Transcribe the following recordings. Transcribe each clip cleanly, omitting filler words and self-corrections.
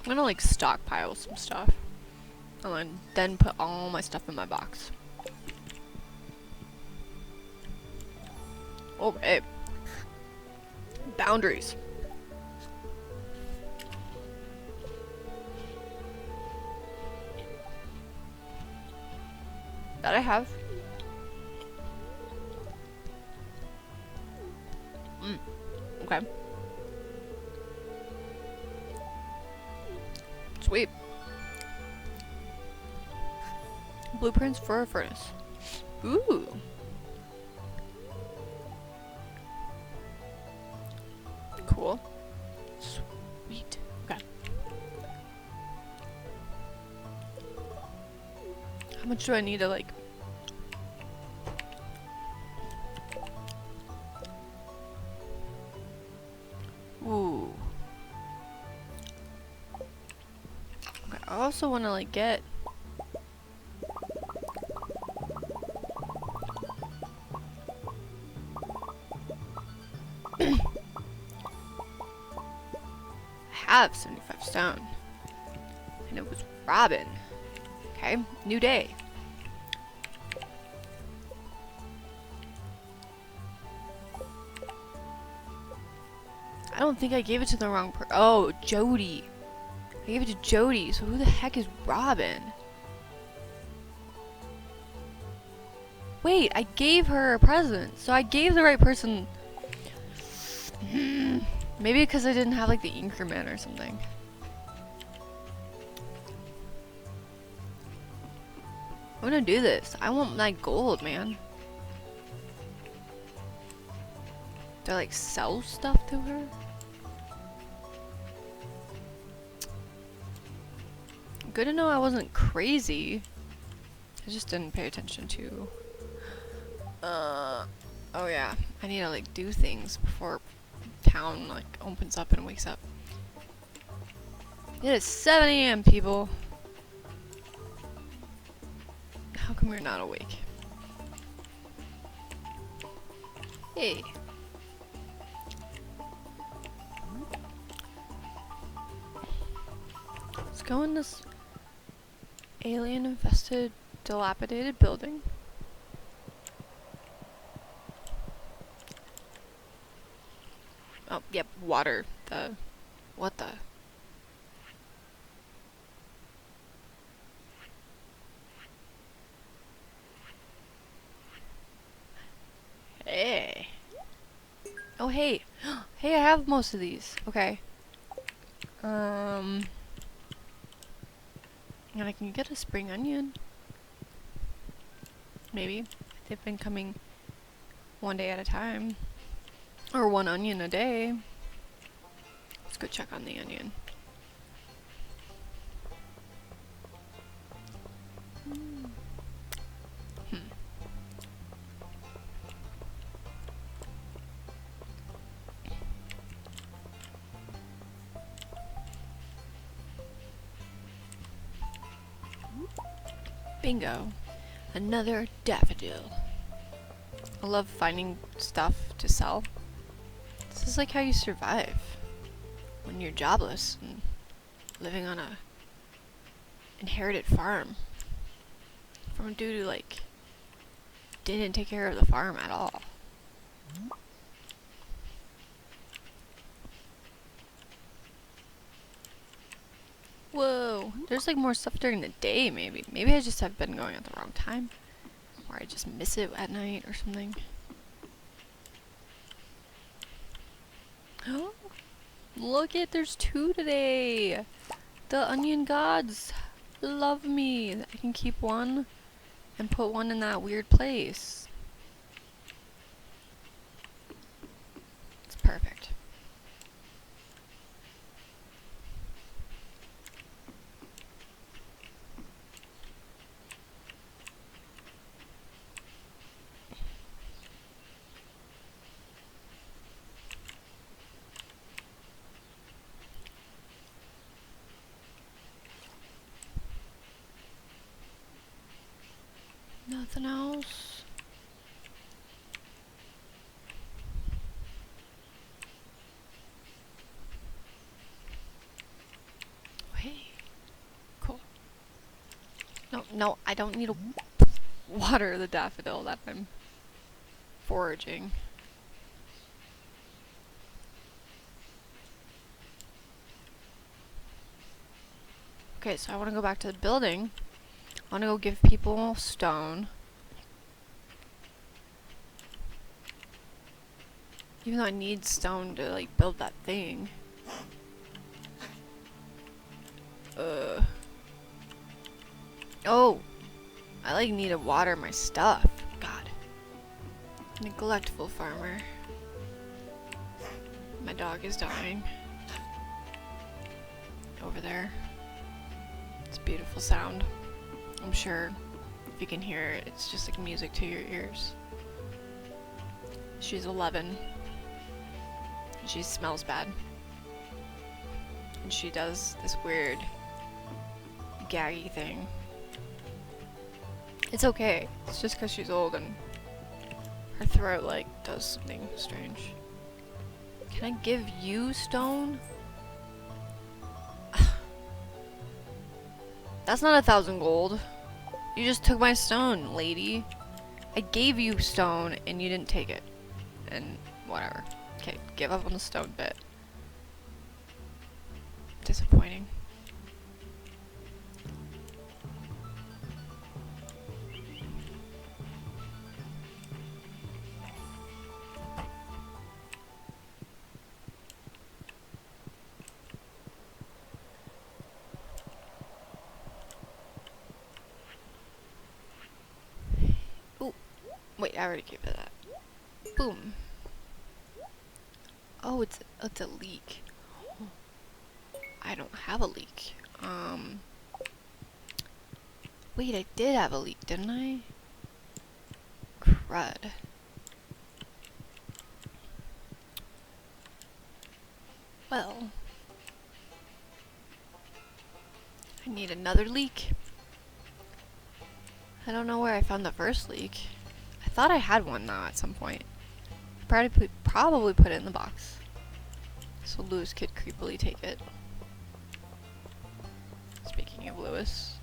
gonna like stockpile some stuff. And then put all my stuff in my box. Okay. Boundaries. That I have. Okay. Sweet. Blueprints for a furnace. Ooh. Cool. Sweet. Okay. How much do I need to like... Ooh. Okay, I also want to like get... I have 75 stone. And it was Robin. Okay, new day. I don't think I gave it to the wrong person. Oh, Jody. I gave it to Jody, so who the heck is Robin? Wait, I gave her a present, so I gave the right person. Maybe because I didn't have like the increment or something. I'm gonna do this. I want my gold, man. Do I like sell stuff to her? Good to know I wasn't crazy. I just didn't pay attention to... oh yeah. I need to like do things before town like opens up and wakes up. It is 7 AM, people. How come you're not awake? Hey. Let's go in this alien-infested, dilapidated building. Oh, yep, water. What the? Hey. Oh, hey. Hey, I have most of these. Okay. And I can get a spring onion. Maybe. They've been coming one day at a time. Or one onion a day. Let's go check on the onion. Bingo. Another daffodil. I love finding stuff to sell. This is like how you survive when you're jobless and living on a inherited farm from a dude who like didn't take care of the farm at all. Whoa, there's like more stuff during the day maybe. Maybe I just have been going at the wrong time. Or I just miss it at night or something. Oh, look it, there's 2 today. The onion gods love me. I can keep one and put one in that weird place. It's perfect. Nothing else. No, I don't need to water the daffodil that I'm foraging. Okay, so I want to go back to the building. I want to go give people stone. Even though I need stone to, like, build that thing. Oh! I, like, need to water my stuff. God. Neglectful farmer. My dog is dying. Over there. It's a beautiful sound. I'm sure if you can hear it, it's just like music to your ears. She's 11. She smells bad. And she does this weird gaggy thing. It's okay. It's just because she's old and her throat, like, does something strange. Can I give you stone? That's not 1,000 gold. You just took my stone, lady. I gave you stone and you didn't take it. And whatever. Okay, give up on the stone bit. Disappointing. Ooh. Wait, I already gave it that. Boom. Oh, it's a leak. I don't have a leak. Wait, I did have a leak, didn't I? Crud. Well, I need another leak. I don't know where I found the first leak. I thought I had one now at some point. I probably put it in the box. So Lewis could creepily take it. Speaking of Lewis,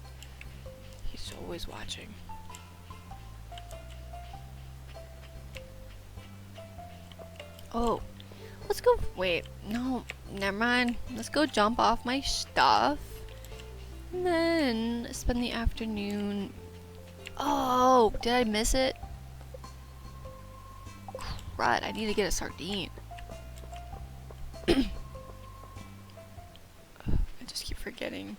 he's always watching. Oh, let's go. Wait, no, never mind. Let's go jump off my stuff. And then spend the afternoon. Oh, did I miss it? Crud, I need to get a sardine. I just keep forgetting.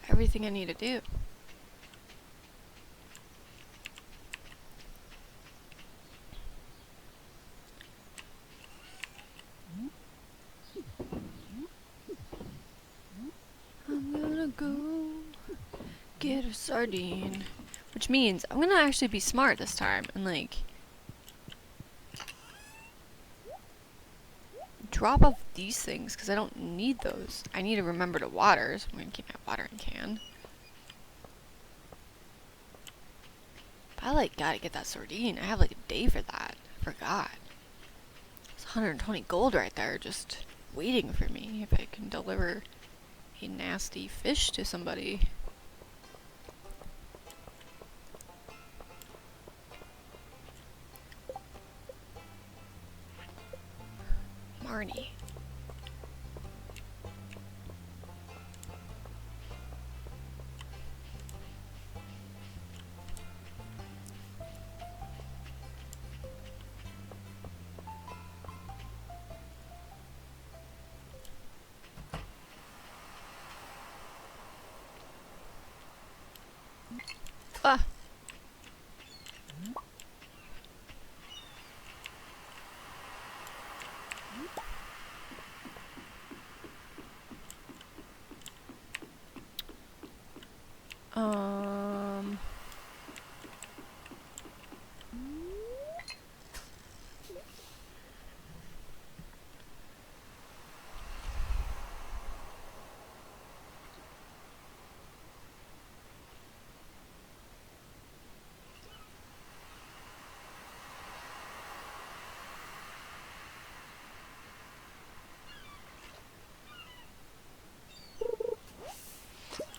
Everything I need to do. I'm gonna go get a sardine. Which means I'm gonna actually be smart this time and, like, drop off these things because I don't need those. I need to remember to water, so I'm gonna keep my watering can. But I, like, gotta get that sardine. I have, like, a day for that. I forgot. It's 120 gold right there just waiting for me if I can deliver a nasty fish to somebody. Marnie. Ah. Um.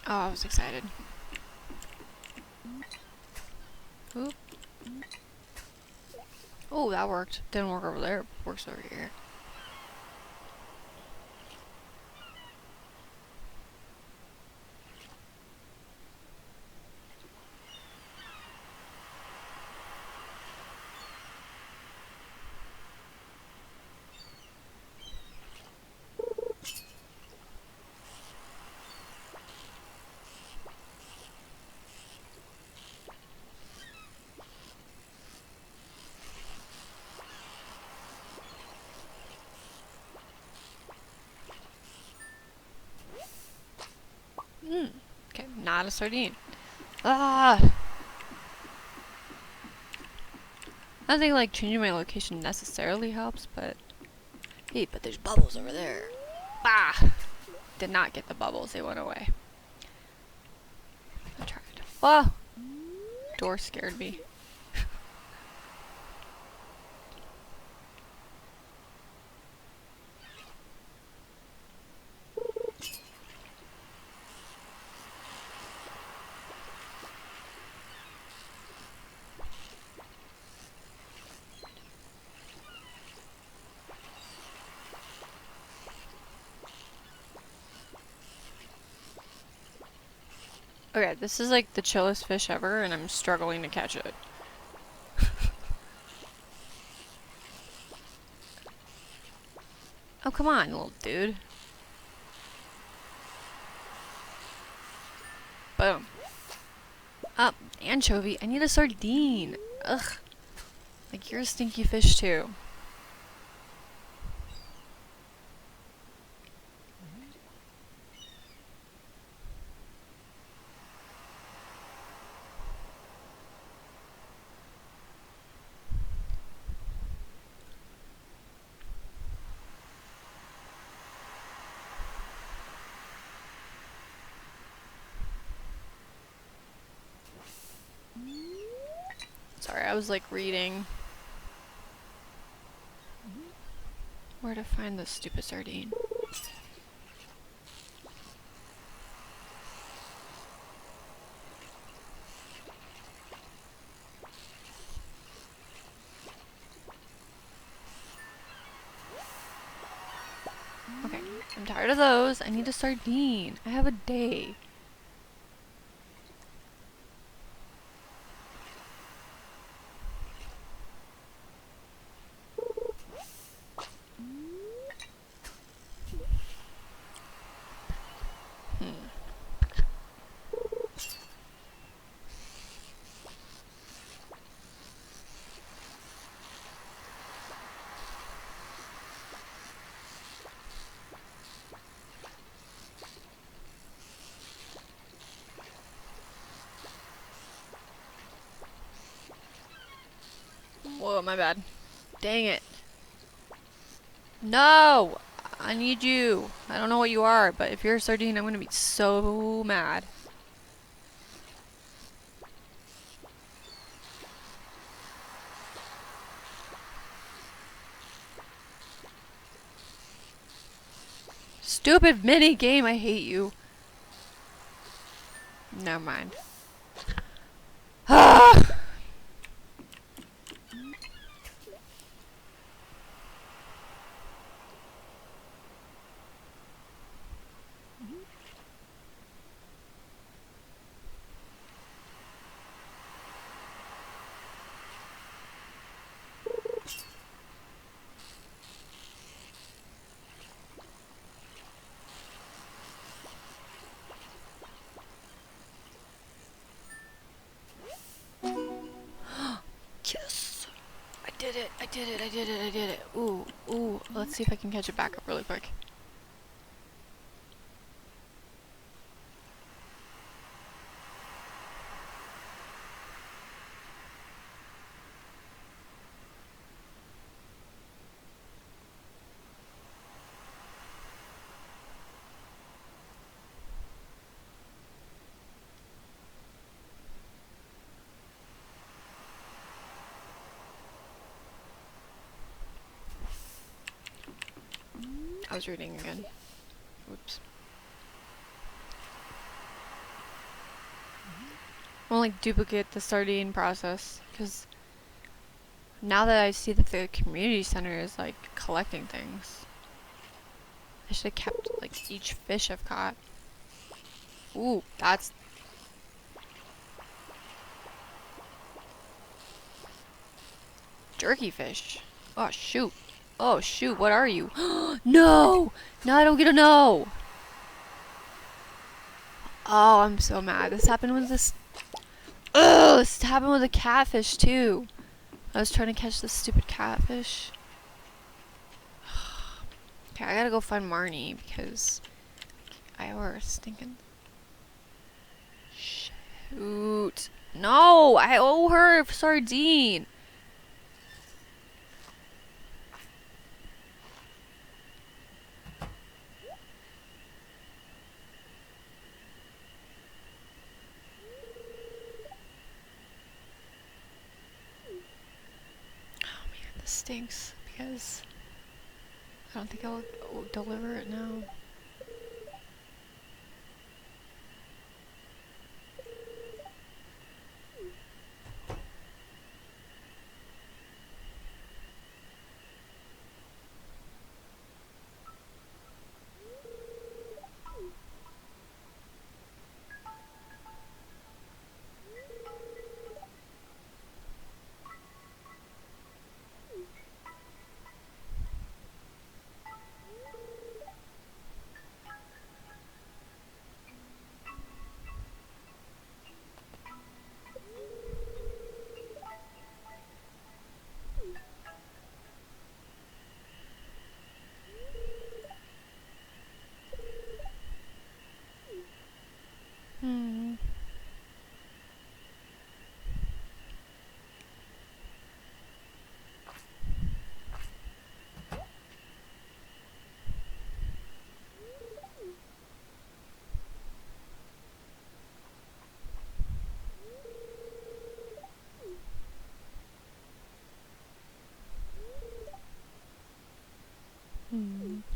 Oh, I was excited. Oop. Oh, that worked. Didn't work over there. Works over here. Okay, not a sardine. Ah! I don't think like changing my location necessarily helps, but hey, but there's bubbles over there. Bah! Did not get the bubbles, they went away. I tried. Oh! Door scared me. Okay, this is like the chillest fish ever, and I'm struggling to catch it. Oh, come on, little dude. Boom. Up, anchovy. I need a sardine. Ugh. Like, you're a stinky fish, too. Sorry, I was like reading where to find this stupid sardine. Okay, I'm tired of those. I need a sardine. I have a day. Whoa, my bad. Dang it. No! I need you. I don't know what you are, but if you're a sardine, I'm gonna be so mad. Stupid mini game, I hate you. Never mind. Ah! Yes! I did it, I did it, I did it, I did it. Ooh, ooh. Let's see if I can catch it back up really quick. I was reading again. Oops. I'll like duplicate the sardine process, because now that I see that the community center is like collecting things, I should have kept like each fish I've caught. Ooh, that's jerky fish. Oh shoot. Oh shoot, what are you? No! No, I don't get a no! Oh, I'm so mad. This happened with this. Ugh, this happened with a catfish too. I was trying to catch this stupid catfish. Okay, I gotta go find Marnie because I owe her a stinking. Shoot. No, I owe her a sardine. Oh man, this stinks because I don't think I'll deliver it now. Hmm.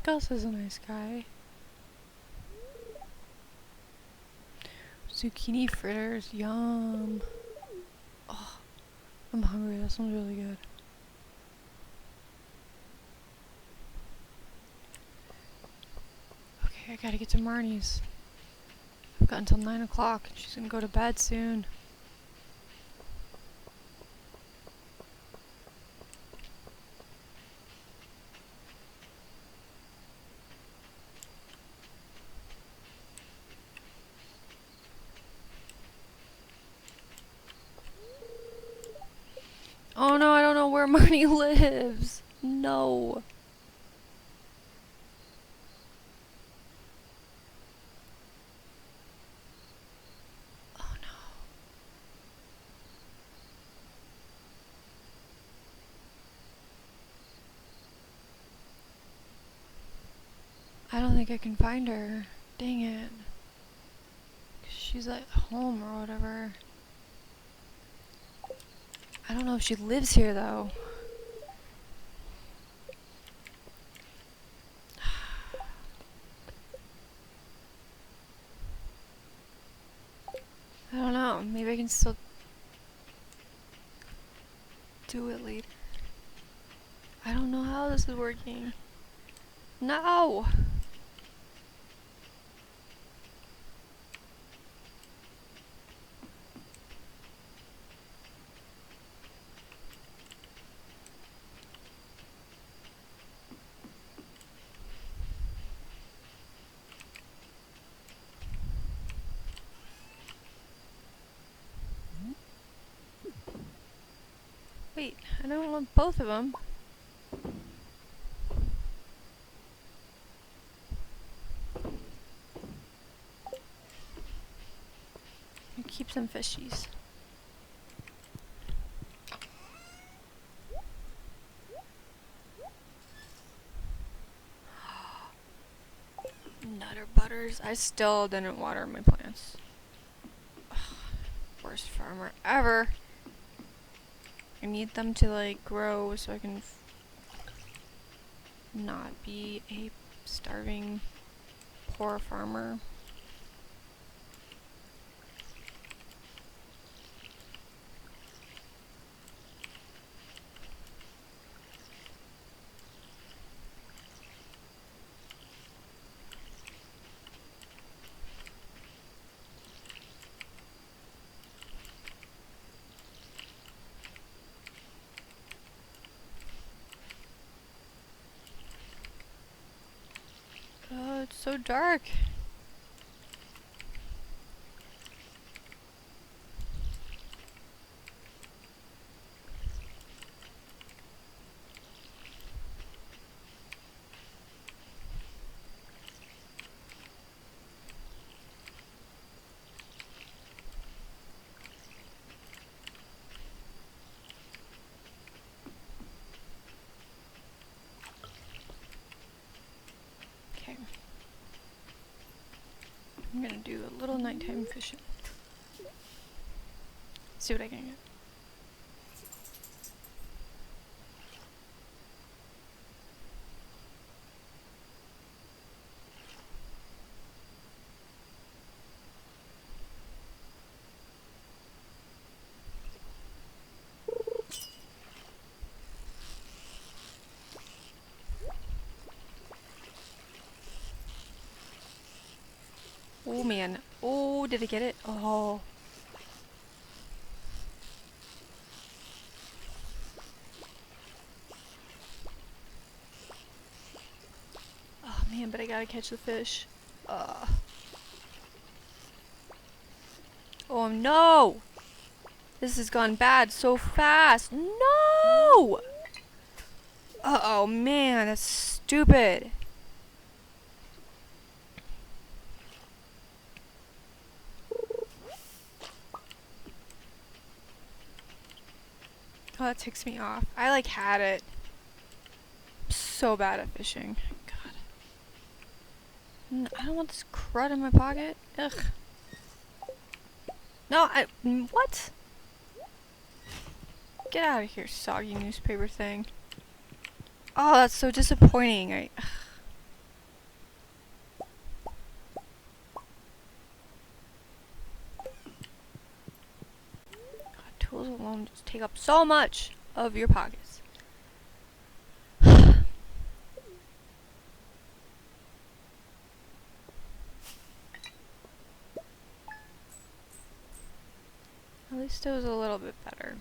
Gus is a nice guy. Zucchini fritters, yum. Oh, I'm hungry. That sounds really good. Okay, I gotta get to Marnie's. I've got until 9 o'clock. She's gonna go to bed soon. Oh no, I don't know where Marnie lives. No. Oh no. I don't think I can find her. Dang it. She's at home or whatever. I don't know if she lives here though. I don't know. Maybe I can still do it later. I don't know how this is working. No! Wait, I don't want both of them. Keep some fishies. Nutter butters. I still didn't water my plants. Ugh, worst farmer ever. I need them to like grow so I can not be a starving poor farmer. So dark. Okay. I'm gonna do a little nighttime fishing. See what I can get. Oh man. Oh, did I get it? Oh. Oh man, but I gotta catch the fish. Oh no! This has gone bad so fast. No! Uh-oh, man, that's stupid. Oh, that ticks me off. I like had it. I'm so bad at fishing. God. I don't want this crud in my pocket. Ugh. No, what? Get out of here, soggy newspaper thing. Oh, that's so disappointing. God, tools alone just take up so much of your pockets. At least it was a little bit better.